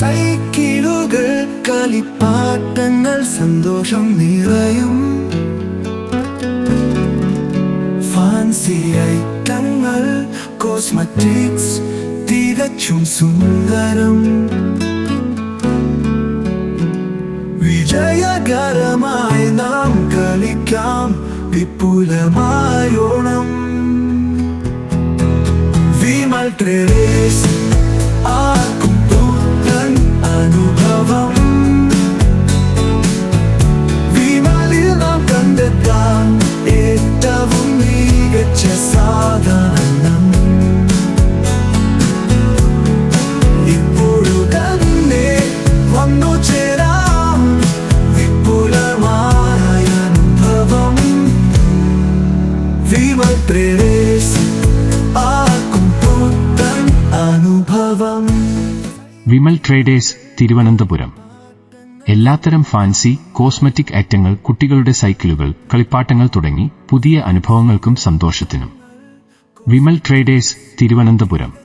സൈക്കിളുകൾ, കളിപ്പാട്ടങ്ങൾ, സന്തോഷം നിറയും ഫാൻസി ഐറ്റങ്ങൾ, കോസ്മെറ്റിക്സ് തികച്ചും സുന്ദരം. വിജയകരമായി നാം കളിക്കാം വിപുലമായോണം. വിമൽ ട്രേഡേഴ്സ് ആർക്കും പുത്തൻ അനുഭവം. വിമലിൽ നാം കണ്ടെത്താം ഏറ്റവും മികച്ച സാധനം. ഇപ്പോഴു തന്നെ വന്നു ചേരാം വിപുലമായ അനുഭവം. വിമൽ ട്രേഡേഴ്സ് ആർക്കും പുത്തൻ അനുഭവം. വിമൽ ട്രേഡേഴ്സ്, തിരുവനന്തപുരം. എല്ലാത്തരം ഫാൻസി, കോസ്മെറ്റിക് ഐറ്റങ്ങൾ, കുട്ടികളുടെ സൈക്കിളുകൾ, കളിപ്പാട്ടങ്ങൾ തുടങ്ങി പുതിയ അനുഭവങ്ങൾക്കും സന്തോഷത്തിനും. വിമൽ ട്രേഡേഴ്സ്, തിരുവനന്തപുരം.